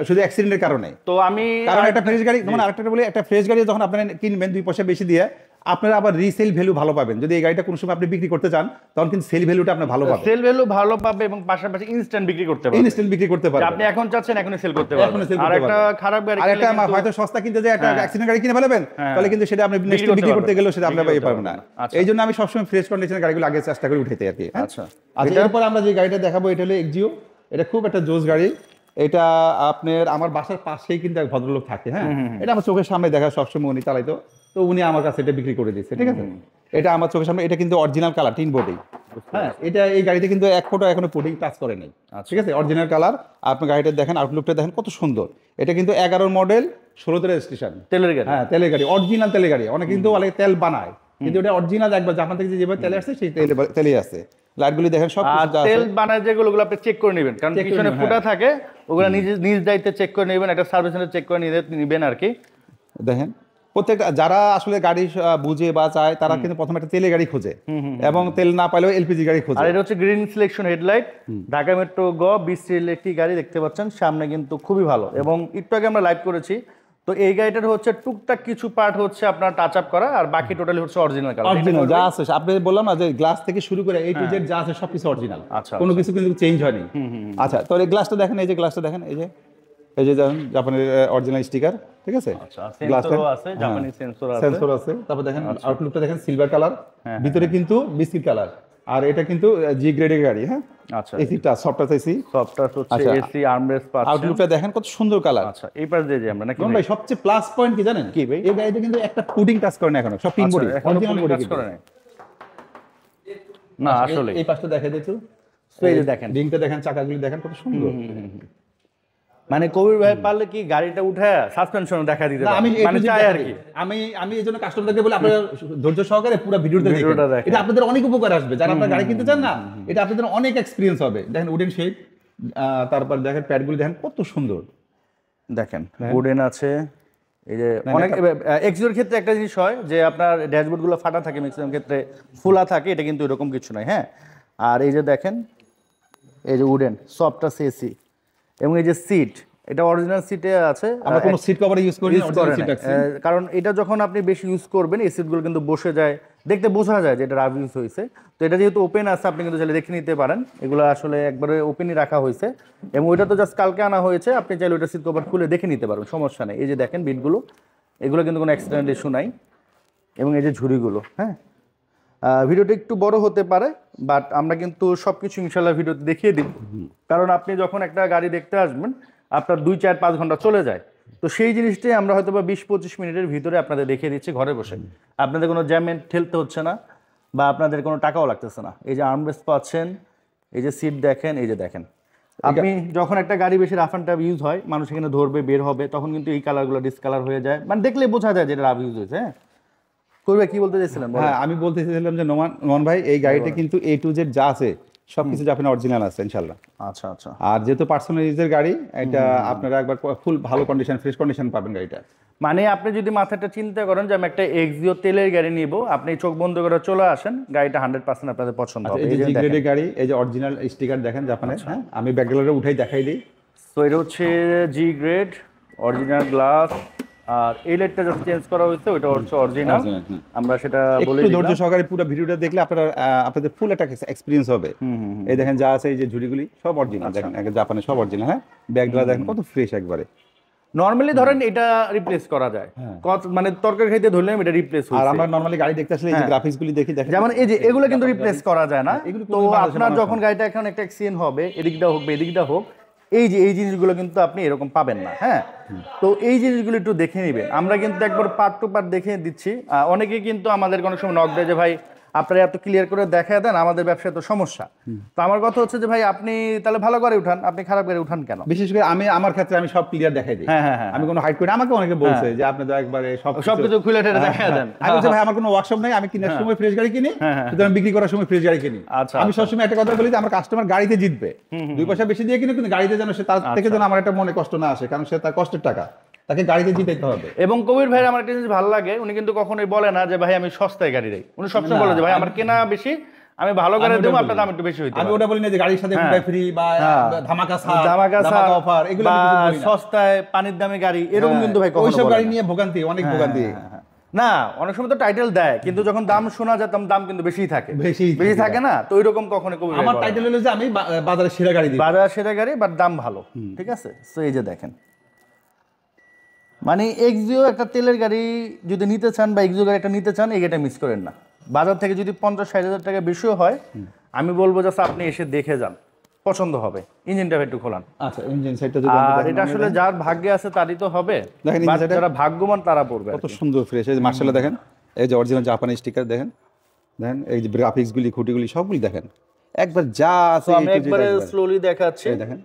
শুধু অ্যাক্সিডেন্টের কারণে। তো আমি কারণ একটা ফ্রেশ গাড়ি, যেমন আরেকটা বলি, একটা ফ্রেশ গাড়ি যখন আপনারা কিনবেন 2 পয়সা বেশি দিয়ে, আপনারা আবার রিসেল ভ্যালু ভালো পাবেন। যদি এই গাড়িটা কোনো সময় আপনি বিক্রি করতে চান তখন কিন্তু সেল ভ্যালুটা আপনি ভালো পাবেন, সেল ভ্যালু ভালো পাবে, এবং পাশাপাশি ইনস্ট্যান্ট বিক্রি করতে পারবেন, ইনস্ট্যান্ট বিক্রি করতে পারবেন। আপনি এখন চাচ্ছেন এখনই সেল করতে পারবেন। আর একটা খারাপ গাড়ি, আর একটা হয়তো সস্তা কিনতে যায়, একটা অ্যাক্সিডেন্ট গাড়ি কিনে ফেলবেন, তাহলে কিন্তু সেটা আপনি নেক্সট বিক্রি করতে গেলেও সেটা আপনি পাবেন না। এই জন্য আমি সবসময় ফ্রেশ কন্ডিশনের গাড়িগুলো আগে চেষ্টা করি উঠাইতে আর কি। আচ্ছা এরপর আমরা যে গাড়িটা দেখাবো এটা হলো এক্সিও, এটা খুব একটা জোস গাড়ি। এটা আপনার আমার বাসার পাশেই কিন্তু এক ভদ্রলোক থাকে, হ্যাঁ এটা আমার চোখের সামনে দেখা, সবসময় উনি চালাইতো, তো উনি আমার কাছে এটা বিক্রি করে দিচ্ছে, ঠিক আছে। এটা আমার চোখের সামনে, এটা কিন্তু অরিজিনাল কালার টিন বডি। হ্যাঁ, এটা এই গাড়িতে কিন্তু এক ফোঁটা এখনো পুডিং টাচ করে নাই। ঠিক আছে, অরিজিনাল কালার। আপনি গাড়িটা দেখেন, আউটলুকটা দেখেন কত সুন্দর। এটা কিন্তু 11 মডেল, 16তে রেজিস্ট্রেশন, তেলের গাড়ি। হ্যাঁ তেলের গাড়ি, অরিজিনাল তেলের গাড়ি। অনেকে কিন্তু অনেক তেল বানায়, কিন্তু এটা অরিজিনাল একবার জাপান থেকে যেভাবে তেলে আসছে সেই তেলেই আছে। লাইটগুলি দেখেন সব আর তেল বানায় যেগুলো ওগুলো আপনি চেক করে নেবেন, কারণ পিছনে ফুটা থাকে, ওগুলো নিজ দায়িত্বে চেক করে নেবেন, একটা সার্ভিস সেন্টার চেক করে নেবেন আর কি। দেখেন প্রত্যেকটা যারা আসলে গাড়ি বুঝে বা চায় তারা কিন্তু প্রথমে একটা তেলের গাড়ি খোঁজে, এবং তেল না পাইলেও এলপিজি গাড়ি খোঁজে। আর এটা হচ্ছে green selection headlight, Dhaka metro গ 20 সিরিয়াল একটি গাড়ি দেখতে পাচ্ছেন, সামনে কিন্তু খুবই ভালো। এবং একটু আগে আমরা লাইভ করেছি, তো এই গাড়িটার হচ্ছে টুকটাক কিছু পার্ট হচ্ছে আপনার টাচ আপ করা, আর বাকি টোটালি হচ্ছে অরিজিনাল কালার। অরিজিনাল যা আছে, আপনি বললাম না যে গ্লাস থেকে শুরু করে A to Z যা আছে সবকিছু অরিজিনাল, আচ্ছা, কোনো কিছু কিন্তু চেঞ্জ হয়নি। আচ্ছা, তো এই গ্লাসটা দেখেন, এই যে গ্লাসটা দেখেন, এই যে দেখেন জাপানের অরিজিনাল স্টিকার। ঠিক আছে, আচ্ছা, সেন্সরও আছে, জাপানি সেন্সর আছে। তারপর দেখেন আউটলুকটা দেখেন, সিলভার কালার, ভিতরে কিন্তু বিস্কিট কালার। আর এটা কিন্তু জি গ্রেডের গাড়ি। হ্যাঁ, আচ্ছা, এসিটা soft touch AC, soft touch হচ্ছে এসি, আর্মরেস্ট পাচ্ছেন। আউটলুকটা দেখেন কত সুন্দর কালার। আচ্ছা, এই পাশ দিয়ে যে আমরা নাকি ভাই সবচেয়ে প্লাস পয়েন্ট কি জানেন? কি ভাই? এই গাড়িতে কিন্তু একটা পুডিং টাচ করে না এখনো, সব পিন বডি, অরিজিনাল বডি কাজ করে না আসলে। এই পাশটা দেখাই দিচ্ছি, এই যে দেখেন রিংটা দেখেন, চাকাগুলি দেখেন কত সুন্দর। মানে কবির ভাই পারলে কি গাড়িটা উঠে সাসপেনশন দেখা দিতে পারে, আমি মানে চাই আর কি। আমি এই জন্য কাস্টমারদেরকে বলি আপনারা ধৈর্য সহকারে পুরো ভিডিওটা দেখেন, এটা আপনাদের অনেক উপকার আসবে। যারা আপনারা গাড়ি কিনতে চান না, এটা আপনাদের অনেক এক্সপেরিয়েন্স হবে। দেখেন উডেন শেপ, তারপর দেখেন প্যাডগুলি দেখেন কত সুন্দর। দেখেন উডেন আছে। এই যে অনেক এক্সিওর ক্ষেত্রে একটা জিনিস হয় যে আপনার ড্যাশবোর্ড গুলো ফাটা থাকে, ম্যাক্সিমাম ক্ষেত্রে ফোলা থাকে, এটা কিন্তু এরকম কিছু নয়। হ্যাঁ, আর এই যে দেখেন, এই যে উডেন সফট টাচ এসি, এবং এই যে সিট, এটা অরিজিনাল সিটে আছে। আমরা কোনো সিট কভার ইউজ করি না, অরিজিনাল সিট আছে। কারণ এটা যখন আপনি বেশি ইউজ করবেন, এই সিটগুলো কিন্তু বসে যায়, দেখতে বোঝা যায় যে এটা রাফ ইউজ হয়েছে। তো এটা যেহেতু ওপেন আছে, আপনি কিন্তু চাইলে দেখে নিতে পারেন, এগুলো আসলে একবারে ওপেনই রাখা হয়েছে। এবং ওইটা তো জাস্ট কালকে আনা হয়েছে, আপনি চাইলে ওইটা সিট কভার খুলে দেখে নিতে পারবেন, সমস্যা নেই। এই যে দেখেন বিটগুলো, এগুলো কিন্তু কোনো অ্যাক্সিডেন্ট ইস্যু নাই। এবং এই যে ঝুড়িগুলো, হ্যাঁ, ভিডিওটা একটু বড় হতে পারে, বাট আমরা কিন্তু সব কিছু ইনশাল্লাহ ভিডিওতে দেখিয়ে দিব। কারণ আপনি যখন একটা গাড়ি দেখতে আসবেন, আপনার 2-4-5 ঘন্টা চলে যায়, তো সেই জিনিসটাই আমরা হয়তো বা 20-25 মিনিটের ভিতরে আপনাদের দেখিয়ে দিচ্ছি ঘরে বসে। আপনাদের কোনো জ্যামে ঠেলতে হচ্ছে না, বা আপনাদের কোনো টাকাও লাগতেছে না। এই যে আর্মরেস্ট পাচ্ছেন, এই যে সিট দেখেন, এই যে দেখেন, আপনি যখন একটা গাড়ি বেশি রাফ অ্যান্ড টাফ ইউজ হয়, মানুষ এখানে ধরবে, বের হবে, তখন কিন্তু এই কালারগুলো ডিসকালার হয়ে যায়, মানে দেখলে বোঝা যায় যে এটা রাফ ইউজ হয়েছে। হ্যাঁ, করবে কি বলতে চাইছিলেন? হ্যাঁ, আমি বলতে চাইছিলাম যে নোমান ভাই, এই গাড়িটা কিন্তু A to Z যা আছে সবকিছু জাপানে অরিজিনাল আছে ইনশাআল্লাহ। আচ্ছা আচ্ছা। আর যেহেতু পার্সোনাল ইউজের গাড়ি, এটা আপনারা একবার ফুল ভালো কন্ডিশন, ফ্রেশ কন্ডিশন পাবেন গাড়িটা। মানে আপনি যদি মাথাটা চিন্তা করেন যে আমি একটা এক্সিও তেলের গাড়ি নিব, আপনি চোখ বন্ধ করে চলে আসেন, গাড়িটা 100% আপনাদের পছন্দ হবে। এই যে জি গ্রেডের গাড়ি, এই যে অরিজিনাল স্টিকার দেখেন জাপানে। হ্যাঁ, আমি ব্যাক গ্যালারি উঠাই দেখাই দিই। সো এটা হচ্ছে জি গ্রেড অরিজিনাল গ্লাস, আর এই লাইটটা যখন চেঞ্জ করা হয়েছে ওটা হচ্ছে অরিজিনাল। আমরা সেটা বলে একটু ধৈর্য সহকারে পুরো ভিডিওটা দেখলে আপনাদের ফুল একটা এক্সপেরিয়েন্স হবে। এই দেখেন যা আছে, এই যে ঝুড়িগুলি সব অরিজিনাল, দেখেন জাপানে সব অরিজিনাল। হ্যাঁ, ব্যাগগুলো দেখেন কত ফ্রেশ একবারে। নরমালি ধরেন এটা রিপ্লেস করা যায়, মানে তরকারি খাইতে ধরলে এটা রিপ্লেস হয়। আর আমরা নরমালি গাড়ি দেখতে আসলে এই যে গ্রাফিক্সগুলি দেখি, দেখেন যেমন এই যে এগুলো কিন্তু রিপ্লেস করা যায় না। তো আপনার যখন গাড়িটা এখন একটা অ্যাক্সিডেন্ট হবে, এদিকটা হোক বা এদিকটা হোক, এই যে এই জিনিসগুলো কিন্তু আপনি এরকম পাবেন না। হ্যাঁ, তো এই জিনিসগুলো একটু দেখে নেবেন। আমরা কিন্তু একবার পার্ট টু পার্ট দেখে দিচ্ছি। অনেকে কিন্তু আমাদের কোনো সময় নক দেয় যে ভাই আপনারা এত ক্লিয়ার করে দেখায় দেন, আমাদের ব্যবসায় তো সমস্যা। তো আমার কথা হচ্ছে যে ভাই আপনি তাহলে ভালো করে উঠান, আপনি খারাপ করে উঠান কেন? বিশেষ করে আমার ক্ষেত্রে আমি সব ক্লিয়ার দেখাই দিই। হ্যাঁ, আমি কোনো হাইড করি না। আমাকে অনেকে বলছে যে আপনি তো একবারে সবকিছু খুলে ঠেলে দেখায় দেন। আমি বলছি ভাই আমার কোনো ওয়ার্কশপ নাই, আমি কেনার সময় ফ্রেশ গাড়ি কিনি, সুতরাং বিক্রি করার সময় ফ্রেশ গাড়ি কিনি। আমি সবসময় একটা কথা বলি যে আমার কাস্টমার গাড়িতে জিতবে, 2 পয়সা বেশি দিয়ে কিনে, কিন্তু গাড়িতে যেন সে তার থেকে যেন আমার একটা মনে কষ্ট না আসে, কারণ সে তার কষ্টের টাকা, তাকে গাড়িতে জিতাইতে হবে। এবং কবির ভাইয়ের আমার একটা জিনিস ভালো লাগে, উনি কিন্তু কখনোই বলে না যে ভাই আমি সস্তায় গাড়ি দেই। উনি সবসময় বলে যে ভাই আমার কেনা বেশি, আমি ভালো গাড়ি দেবো, আপনার দাম একটু বেশি হইতে পারে। আমি ওটা বলি না যে গাড়ির সাথে ফ্রি বা ধামাকা অফার, এগুলো সস্তায় পানির দামে গাড়ি, এরকম কিন্তু ভাই কখনো ওইসব গাড়ি নিয়ে ভোগান্তি, অনেক ভোগান্তি। না, অনেক সময় তো টাইটেল দেয়, কিন্তু যখন দাম শোনা যায় দাম কিন্তু বেশি থাকে, বেশি থাকে না। তো ওইরকম কখনো কবি আমার টাইটেল হলো যে আমি বাজারে সেরা গাড়ি দিই, বাজারে সেরা গাড়ি, বাট দাম ভালো। ঠিক আছে, তো এই যে দেখেন, মানে এক্সিও একটা তেলের গাড়ি যদি নিতে চান বা এক্সিও গাড়ি একটা নিতে চান, এই গাড়িটা মিস করেন না। বাজার থেকে যদি 50-60 হাজার টাকা বেশিও হয়, আমি বলবো জাস্ট আপনি এসে দেখে যান, পছন্দ হবে। ইঞ্জিনটা একটু খোলান। আচ্ছা, ইঞ্জিন সাইডটা যদি আর এটা আসলে যার ভাগ্যে আছে তারই তো হবে, যারা ভাগ্যবান তারা পড়বে। কত সুন্দর ফ্রেশ, এই যে মার্শাল্লাহ দেখেন, এই যে অরিজিনাল জাপানি স্টিকার দেখেন, দেখেন এই যে গ্রাফিক্স গুলি খুঁটিগুলি সবগুলি দেখেন একবার যা আছে তো আমি একবারে স্লোলি দেখাচ্ছি, এই দেখেন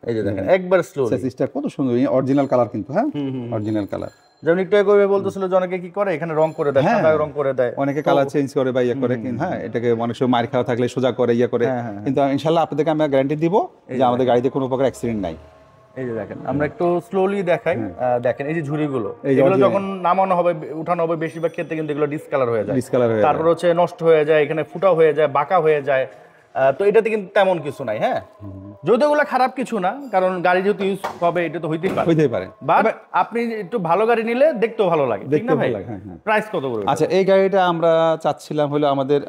এই যে দেখেন একবার স্লোলি। চেসিসটা কত সুন্দর অরিজিনাল কালার কিন্তু, হ্যাঁ অরিজিনাল কালার। যেমন একটু আগে বলতেছিল যে অনেকে কি করে এখানে রং করে দেয়, সাদা রং করে দেয়, অনেকে কালার চেঞ্জ করে বা ইয়ে করে, হ্যাঁ এটাকে অনেক সময় মার খাওয়া থাকলে সোজা করে ইয়ে করে, কিন্তু ইনশাআল্লাহ আপনাদেরকে আমরা গ্যারান্টি দিব যে আমাদের গাড়িতে কোনো প্রকার অ্যাক্সিডেন্ট নাই। এই যে দেখেন আমরা একটু স্লোলি দেখাই, দেখেন এই যে ঝুড়িগুলো, এগুলো যখন নামানো হবে উঠানো হবে বেশিরভাগ ক্ষেত্রে কিন্তু এগুলো ডিসকালার হয়ে যায়, তারপর হচ্ছে নষ্ট হয়ে যায়, এখানে ফুটা হয়ে যায়, বাঁকা হয়ে যায়। তো এটাতে কিন্তু তেমন কিছু নাই, হ্যাঁ যদিও ওগুলো খারাপ কিছু না, কারণ গাড়ি যেহেতু ইউজ হবে এটা তো হইতেই পারে। বাট আপনি একটু ভালো গাড়ি নিলে দেখতেও ভালো লাগে, ঠিক না ভাই? প্রাইস কত করে? আচ্ছা এই গাড়িটা আমরা চাচ্ছিলাম হলো আমাদের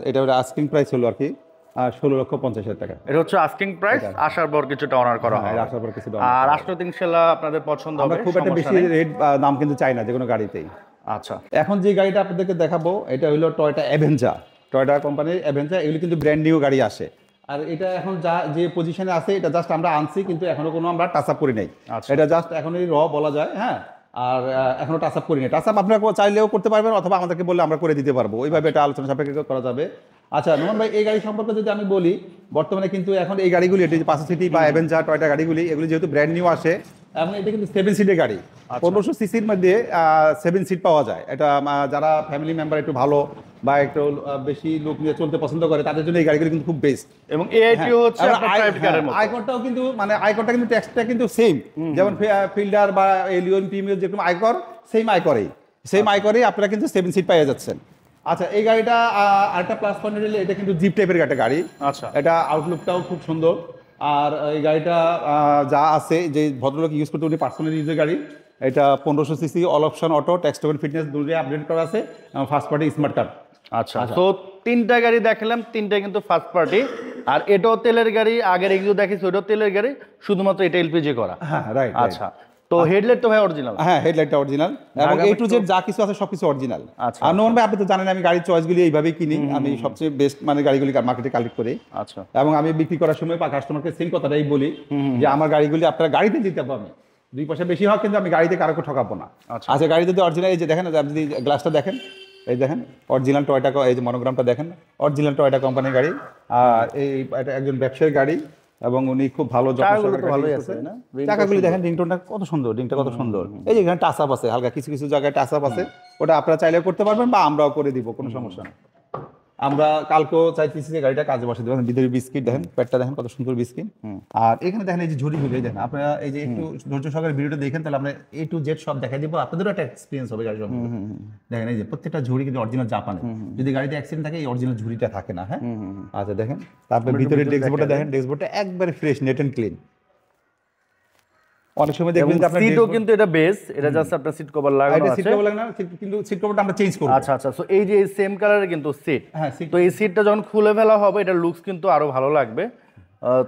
এটা আস্কিং প্রাইস হলো আর কি 16,50,000 টাকা। এটা হচ্ছে আস্কিং প্রাইস, আসার পর কিছুটা অনার করা হয়, আসার পর কিছুটা, আর আসলে ইনশাআল্লাহ আপনাদের পছন্দ হবে। খুব একটা বেশি রেট দাম কিন্তু চাই না যে কোনো গাড়িতেই। আচ্ছা এখন যে গাড়িটা আপনাদেরকে দেখাবো এটা হলো টয়োটা অ্যাভেঞ্জার, টয়োটা কোম্পানির অ্যাভেঞ্জার। এগুলো কিন্তু ব্র্যান্ড নিউ গাড়ি আসে, আর এটা এখন যে পজিশনে আছে এটা জাস্ট আমরা আনছি, কিন্তু এখনো কোনো আমরা টাচ আপ করি নাই। এটা জাস্ট এখনই র বলা যায়, হ্যাঁ আর এখনো টাচ আপ করি নাই। টাচ আপ আপনারা চাইলেও করতে পারবেন অথবা আমাদেরকে বললে আমরা করে দিতে পারবো, ওইভাবে এটা আলোচনা সাপেক্ষে করা যাবে। আচ্ছা নোমান ভাই এই গাড়ি সম্পর্কে যদি আমি বলি, বর্তমানে কিন্তু এখন এই গাড়িগুলি এটি 5 সিটি বা অ্যাভেঞ্জার টয়োটা গাড়িগুলি এগুলি যেহেতু ব্র্যান্ড নিউ আসে, এবং এটা কিন্তু 7 সিটের গাড়ি, 1500 সিসির মধ্যে 7 সিট পাওয়া যায়। এটা যারা ফ্যামিলি মেম্বার একটু ভালো বা একটু বেশি লোক নিয়ে চলতে পছন্দ করে তাদের জন্য এই গাড়িগুলি কিন্তু খুব বেস্ট। এবং এআইটিও হচ্ছে আপনার প্রাইভেট কারের মতো, আইকরটাও কিন্তু মানে আইকরটা কিন্তু ট্যাক্সটা কিন্তু সেম, যেমন ফিল্ডার বা এলিয়ন প্রিমিয়ার যেরকম আইকর সেম আইকরেই আপনারা কিন্তু 7 সিট পেয়ে যাচ্ছেন। আচ্ছা এই গাড়িটা আরেকটা প্লাস পয়েন্ট হলে এটা কিন্তু জিপ টাইপের একটা গাড়ি। আচ্ছা এটা আউটলুকটাও খুব সুন্দর, আর এই গাড়িটা যা আছে যে ভদ্রলোক ইউজ করতে উনি পার্সোনাল ইউজের গাড়ি। এটা 1500 CC, all option auto, tax token fitness দুটোই আপডেট করা আছে, ফার্স্ট পার্টি স্মার্ট কার্ড। আচ্ছা তো তিনটা গাড়ি দেখালাম, তিনটা কিন্তু ফার্স্ট পার্টি, আর এটাও তেলের গাড়ি, আগের এগুলো দেখেছি ওটাও তেলের গাড়ি, শুধুমাত্র এটা এলপিজি করা। হ্যাঁ রাইট। আচ্ছা তো হেডলাইট তো ভাই অরিজিনাল? হ্যাঁ হেডলাইটটা অরিজিনাল এবং এ টু জেড যা কিছু আছে সবকিছু অরিজিনাল। আর নোমান ভাই আপনি তো জানেন আমি গাড়ির চয়েসগুলি এইভাবেই কিনি, আমি সবচেয়ে বেস্ট মানে গাড়িগুলি মার্কেটে কালেক্ট করি। আচ্ছা এবং আমি বিক্রি করার সময় বা কাস্টমারকে সেম কথাটাই বলি যে আমার গাড়িগুলি আপনারা গাড়িতে দিতে পারবো, আমি 2 পয়সা বেশি হোক কিন্তু আমি গাড়িতে কারোকে ঠকাবো না। আচ্ছা গাড়িতে যদি অরিজিনাল এই যে দেখেন, আপনি যদি গ্লাসটা দেখেন, এই দেখেন অরিজিনাল টয়োটা, এই যে মনোগ্রামটা দেখেন অরিজিনাল টয়োটা কোম্পানির গাড়ি। আর এটা একজন ব্যবসায়ীর গাড়ি এবং উনি খুব ভালো চাকাগুলি দেখেন, রিংটোনটা কত সুন্দর, রিংটা কত সুন্দর। এই যে এখানে টাচ আপ আছে হালকা, কিছু কিছু জায়গায় টাচ আপ আছে, ওটা আপনারা চাইলেও করতে পারবেন বা আমরাও করে দিব, কোনো সমস্যা নেই। আমরা কালকেও চাইতেছি যে গাড়িটা কাজে বসে দেবেন। ভিতরে বিস্কিট দেখেন, পেটটা দেখেন কত সুন্দর বিস্কিট। আর এখানে দেখেন এই যে ঝুড়িগুলো দেখেন, আপনারা এই যে একটু ধৈর্য সহকারে ভিডিওটা দেখেন, তাহলে আমরা এ টু জেড সব দেখাই দিব, আপনাদেরও একটা এক্সপিরিয়েন্স হবে গাড়ি সম্পর্কে। দেখেন এই যে প্রত্যেকটা ঝুড়ি কিন্তু অরিজিনাল জাপানে, যদি গাড়িতে অ্যাক্সিডেন্ট থাকে এই অরিজিনাল ঝুড়িটা থাকে না। হ্যাঁ আচ্ছা দেখেন, তারপরে ভিতরে ডেস্কবোর্ডটা দেখেন, ডেস্কবোর্ডটা একবারে ফ্রেশ, নেট এন্ড ক্লিন। অনেক সময় দেখবেন যে আপনার সিটও কিন্তু এটা বেস, এটা জাস্ট আপনার সিট কভার লাগানো আছে, সিট কভার লাগানো কিন্তু সিট কভারটা আমরা চেঞ্জ করব। আচ্ছা আচ্ছা, সো এই যে সেম কালারের কিন্তু সিট, তো এই সিটটা যখন খুলে ফেলা হবে এটা লুকস কিন্তু আরো ভালো লাগবে।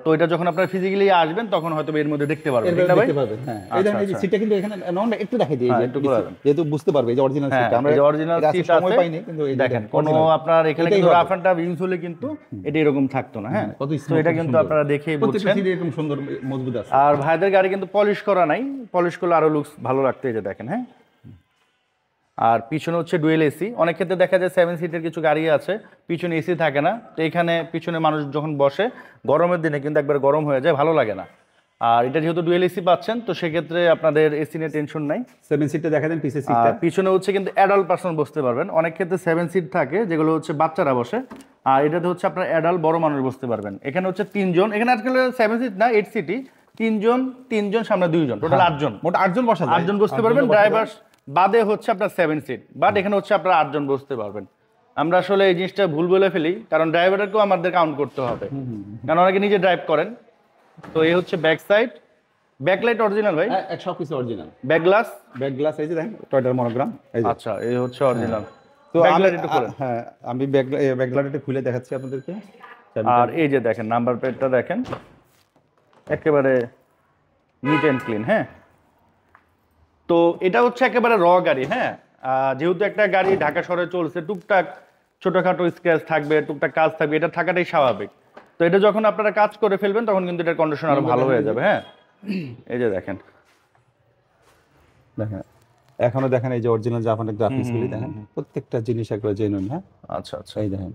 তো এটা যখন আপনারা ফিজিক্যালি আসবেন তখন হয়তো এর মধ্যে দেখতে পারবেন, ঠিক না ভাই? হ্যাঁ এই দেখেন এই যে সিটটা কিন্তু এখানে নরমাল একটু দেখাই দিই, যেহেতু বুঝতে পারবে এই যে অরিজিনাল সিটটা, আমরা এই অরিজিনাল সিট সময় পাইনি, কিন্তু এই দেখেন কোনো আপনার এখানে কিন্তু রাফ এন্ড টাফ ইউজ হলে কিন্তু এটা এরকম থাকতো না। হ্যাঁ তো এটা কিন্তু আপনারা দেখেই বুঝছেন এরকম সুন্দর মজবুত আছে। আর ভাইদের গাড়ি কিন্তু পলিশ করা নাই, পলিশ করলে আরো লুকস ভালো লাগতো, এই যে দেখেন। হ্যাঁ আর পিছনে হচ্ছে ডুয়েল এসি, অনেক ক্ষেত্রে দেখা যায় 7 সিটের কিছু গাড়ি আছে পিছনে এসি থাকে না, তো এখানে পিছনে মানুষ যখন বসে গরমের দিনে কিন্তু একবার গরম হয়ে যায়, ভালো লাগে না। আর এটা যেহেতু ডুয়েল এসি পাচ্ছেন তো সেক্ষেত্রে আপনাদের এসি নিয়ে টেনশন নাই। 7 সিটটা দেখা দেন, পিছের সিটটা পিছনে হচ্ছে কিন্তু অ্যাডাল্ট পারসন বসতে পারবেন, অনেক ক্ষেত্রে 7 সিট থাকে যেগুলো হচ্ছে বাচ্চারা বসে, আর এটাতে হচ্ছে আপনার অ্যাডাল্ট বড় মানুষ বসতে পারবেন। এখানে হচ্ছে 3 জন, এখানে আজকাল 7 সিট না 8 সিটই, 3 জন সামনে 2 জন, টোটাল 8 জন, মোট 8 জন বসা যায়, 8 জন বসতে পারবেন। ড্রাইভার বাদে হচ্ছে আপনার 7 সিট, বাট এখানে হচ্ছে আপনার 8 জন বসতে পারবেন। আমরা আসলে এই জিনিসটা ভুল বলে ফেলি, কারণ ড্রাইভারকেও আমাদের কাউন্ট করতে হবে, কারণ অনেকে নিজে ড্রাইভ করেন। তো এই হচ্ছে ব্যাক সাইড, ব্যাকলাইট অরিজিনাল ভাই, এক সব কিছু অরিজিনাল, ব্যাক গ্লাস এই যে দেখেন টয়োটার মনোগ্রাম, এই যে আচ্ছা এই হচ্ছে অরিজিনাল। তো হ্যাঁ আমি ব্যাকলাইটটা খুলে দেখাচ্ছি আপনাদেরকে। আর এই যে দেখেন নাম্বার প্লেটটা দেখেন একেবারে নিট এন্ড ক্লিন। হ্যাঁ তো এটা হচ্ছে একেবারে র গাড়ি। হ্যাঁ যেহেতু একটা গাড়ি ঢাকা শহরে চলছে, টুকটাক ছোটখাটো স্ক্র্যাচ থাকবে, টুকটাক কাজ থাকবে, এটা থাকাটাই স্বাভাবিক। তো এটা যখন আপনারা কাজ করে ফেলবেন তখন কিন্তু এটার কন্ডিশন আরো ভালো হয়ে যাবে। হ্যাঁ এই যে দেখেন এখনো দেখেন এই যে অরিজিনাল জাপানের গ্রাফিক্স গুলি দেখেন, প্রত্যেকটা জিনিস একবার জেনুইন। হ্যাঁ, আচ্ছা আচ্ছা। এই দেখেন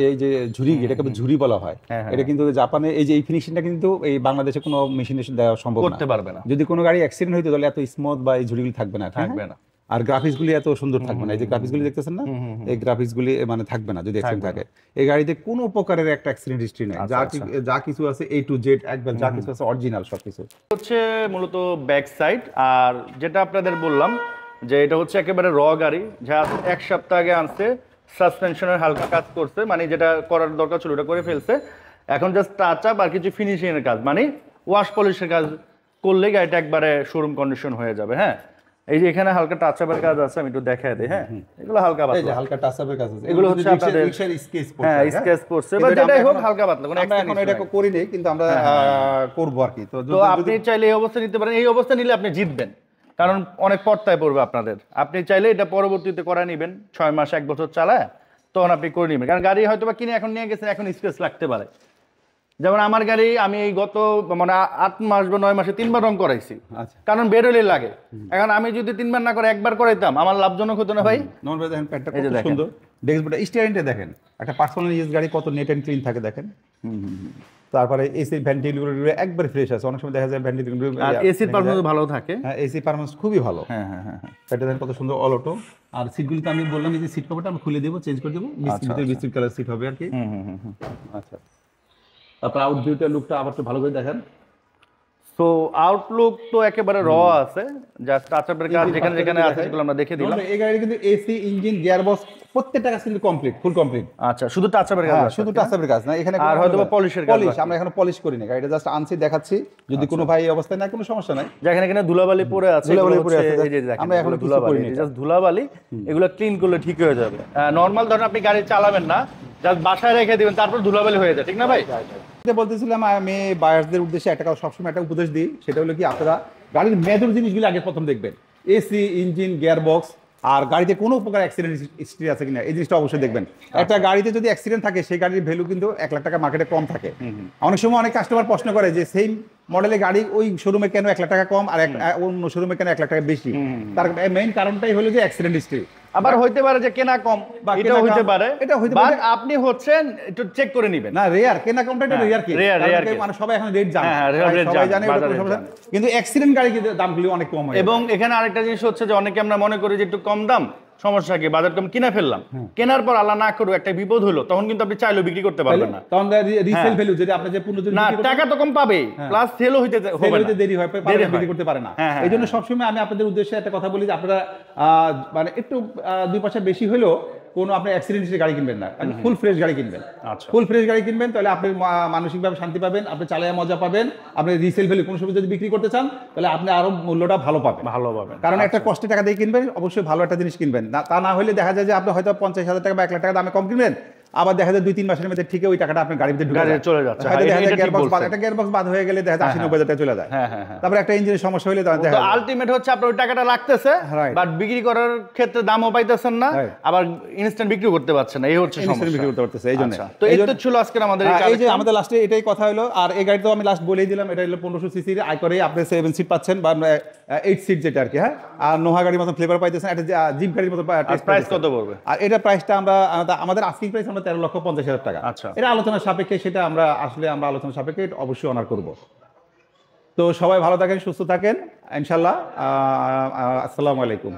এই যে ঝুরি, এটাকে ঝুরি বলা হয়। এটা কিন্তু জাপানে এই যে এই ফিনিশিংটা কিন্তু এই বাংলাদেশে কোনো মেশিনে দেওয়া সম্ভব করতে পারবে না। যদি কোনো গাড়ি অ্যাক্সিডেন্ট হইতো তাহলে এত স্মুথ বা এই ঝুরিগুলি থাকবে না, থাকবে না। আর গ্রাফিক্স গুলি এত সুন্দর থাকবে না। এই যে গ্রাফিক্স গুলি দেখতেছেন না, এই গ্রাফিক্স গুলি মানে থাকবে না যদি অ্যাক্সিডেন্ট থাকে। এই গাড়িতে কোনো প্রকারের একটা অ্যাক্সিডেন্ট হিস্ট্রি নাই, যা কিছু আছে A to Z একবার, যা কিছু আছে অরিজিনাল সবকিছু। হচ্ছে মূলত ব্যাক সাইড। আর যেটা আপনাদের বললাম যে এটা হচ্ছে একেবারে র গাড়ি, যা 1 সপ্তাহ আগে আনছে, সাসপেনশনের হালকা কাজ করছে, মানে যেটা করার দরকার ছিল ওটা করে ফেলছে। এখন জাস্ট টাচ আপ আর কিছু ফিনিশিং এর কাজ, মানে ওয়াশ পলিশের কাজ করলে গাড়িটা একবারে শোরুম কন্ডিশন হয়ে যাবে। হ্যাঁ, এই যে এখানে হালকা টাচ আপের কাজ আছে, আমি একটু দেখাই দিই। হ্যাঁ, এগুলো হালকা পাতলা, এই যে হালকা টাচ আপের কাজ আছে, এগুলো হচ্ছে আপনাদের স্কেচ করছে। হ্যাঁ, স্কেচ করছে, বাট এটাই হোক হালকা পাতলা, কোনো আমরা এখন এটা করি নাই, কিন্তু আমরা করব আর কি। তো আপনি চাইলে এই অবস্থা নিতে পারেন। এই অবস্থা নিলে আপনি জিতবেন, কারণ অনেক পর্তায় পড়বে আপনাদের। আপনি চাইলে এটা পরবর্তীতে করা নেবেন, 6 মাস 1 বছর চালায় তখন আপনি করে নেবেন। কারণ গাড়ি হয়তো বা কিনে এখন নিয়ে গেছেন, এখন স্পেস লাগতে পারে। যেমন আমার গাড়ি আমি এই গত মানে 8 মাস বা 9 মাসে 3 বার রং করাইছি, কারণ বেরোলে লাগে। এখন আমি যদি 3 বার না করে 1 বার করাইতাম, আমার লাভজনক হতো না ভাই। নরমাল দেখেন প্যাডটা কত সুন্দর, ড্যাশবোর্ডটা, স্টিয়ারিংটা দেখেন, একটা পার্সোনাল ইউজ গাড়ি কত নেট এন্ড ক্লিন থাকে দেখেন। তারপরে এসি ভেন্টিলেটর একবার ফ্রেশ আছে, অনেক সময় দেখা যায় ভেন্টিলেটর আর এসির পারফরম্যান্স ভালো থাকে। হ্যাঁ, এসি পারফরম্যান্স খুবই ভালো। হ্যাঁ হ্যাঁ হ্যাঁ, এটা দেখেন কত সুন্দর অল অটো। আর সিটগুলি তো আমি বললাম এই যে সিট কভারটা আমি খুলে দেব, চেঞ্জ করে দেব, বিস্কিট কালার সিট হবে আর কি। আচ্ছা, তারপর আউট ভিউটা লুকটা আবার একটু ভালো করে দেখেন। সো আউটলুক তো একেবারে র আছে, জাস্ট টাচ আপের কাজ যেখানে যেখানে আছে সেগুলো আমরা দেখে দিলাম। এই গাড়ি কিন্তু এসি, ইঞ্জিন, গিয়ারবক্স প্রত্যেকটা কাজ কিন্তু কমপ্লিট, ফুল কমপ্লিট। আচ্ছা, শুধু টাচ আপের কাজ আছে, শুধু টাচ আপের কাজ না, এখানে আর হয়তো পলিশের কাজ। পলিশ আমরা এখনো পলিশ করি না, গাড়িটা জাস্ট আনছি দেখাচ্ছি, যদি কোনো ভাই এই অবস্থায় না, কোনো সমস্যা নাই। যেখানে এখানে ধুলাবালি পড়ে আছে, ধুলাবালি পড়ে আছে, এই যে দেখেন আমরা এখনো কিছু করি না, জাস্ট ধুলাবালি, এগুলো ক্লিন করলে ঠিক হয়ে যাবে। নরমাল ধরেন আপনি গাড়ি চালাবেন না, জাস্ট বাসায় রেখে দিবেন, তারপর ধুলাবালি হয়ে যায়, ঠিক না ভাই? বলতেছিলাম আমি বায়ারদের উদ্দেশ্যে একটা কথা সবসময় একটা উপদেশ দিই, সেটা হলো কি আপনারা গাড়ির মেজর জিনিসগুলো আগে প্রথম দেখবেন, এসি, ইঞ্জিন, গিয়ারবক্স, আর গাড়িতে কোনো প্রকার অ্যাক্সিডেন্ট হিস্ট্রি আছে কিনা, এই জিনিসটা অবশ্যই দেখবেন। একটা গাড়িতে যদি অ্যাক্সিডেন্ট থাকে, সেই গাড়ির ভ্যালু কিন্তু 1 লাখ টাকা মার্কেটে কম থাকে। অনেক সময় অনেক কাস্টমার প্রশ্ন করে যে সেম মডেলের গাড়ি ওই শোরুমে কেন 1 লাখ টাকা কম আর অন্য শোরুমে কেন 1 লাখ টাকা বেশি। তার মেইন কারণটাই হলো যে অ্যাক্সিডেন্ট হিস্ট্রি। আবার হইতে পারে যে কেনা কম, এটাও হইতে পারে, এটা হইতে বাট পারে, আপনি হচ্ছেন একটু চেক করে নেবেন। না রেয়ার কেনা কমটা, এটা রেয়ার কি, মানে সবাই এখন রেট জানে, সবাই জানে, কিন্তু অ্যাক্সিডেন্ট গাড়ি কিন্তু দামগুলো অনেক কম হয়। এবং এখানে আরেকটা জিনিস হচ্ছে যে অনেকে আমরা মনে করি যে একটু কম দাম, সমস্যা কি, বাজার কম কিনে ফেললাম, কেনার পর আল্লাহ না করুক একটা বিপদ হলো, তখন কিন্তু আপনি চাইলেও বিক্রি করতে পারবেন না। তখন রিসেল ভ্যালু যদি আপনি যে পণ্য না, টাকা তো কম পাবে, প্লাস সেলও হইতে হবে না, দেরি হয়, বিক্রি করতে পারে না। এইজন্য সবসময় আমি আপনাদের উদ্দেশ্যে একটা কথা বলি যে আপনারা মানে একটু 2 পয়সা বেশি হলেও কোনো আপনি অ্যাক্সিডেন্ট হিসেবে গাড়ি কিনবেন না, ফুল ফ্রেশ গাড়ি কিনবেন। ফুল ফ্রেশ গাড়ি কিনবেন, তাহলে আপনি মানসিকভাবে শান্তি পাবেন, আপনি চালায় মজা পাবেন। আপনি রিসেল ভ্যালু কোনো সময় যদি বিক্রি করতে চান, তাহলে আপনি আরো মূল্যটা ভালো পাবেন। কারণ একটা কষ্টের টাকা দিয়ে কিনবেন, অবশ্যই ভালো একটা জিনিস কিনবেন। তা না হলে দেখা যায় যে আপনি হয়তো 50,000 টাকা বা 1 লাখ টাকা দামে কম কিনবেন, আবার দেখা যায় 2-3 মাসের মধ্যে ঠিক ওই টাকাটা আপনার গাড়ির ভিতরে চলে যাচ্ছে। একটা গিয়ারবক্স বাদ হয়ে গেলে দেখা যায় 80-90,000 টাকা চলে যায়। তারপরে একটা ইঞ্জিনের সমস্যা হলে দেখা আলটিমেট হচ্ছে আপনার ওই টাকাটা লাগতেছে, বাট বিক্রি করার ক্ষেত্রে দামও পাইতেছেন না, আবার ইনস্ট্যান্ট বিক্রি করতে পারছেন না, এই হচ্ছে সমস্যা, বিক্রি করতে পারতেছে। এইজন্য তো এই তো ছিল আজকে আমাদের এই যে আমাদের লাস্টে এটাই কথা হলো। আর এই গাড়ি তো আমি লাস্ট বলেই দিলাম, এটা হলো 1500 সিসি, আয় করে আপনি 7 সিট পাচ্ছেন বা 8 সিট যেটা আর কি। হ্যাঁ, আর নোহা গাড়ির মতো ফ্লেভার পাইতেছেন, একটা জিপ গাড়ির মতো। প্রাইস কত পড়বে? আর এটা প্রাইসটা আমাদের আস্কিং প্রাইস আমরা 13,50,000 টাকা। আচ্ছা, এটা আলোচনার সাপেক্ষে, সেটা আমরা আলোচনার সাপেক্ষে অবশ্যই অনার করব। তো সবাই ভালো থাকেন, সুস্থ থাকেন ইনশাল্লাহ। আসসালামু আলাইকুম।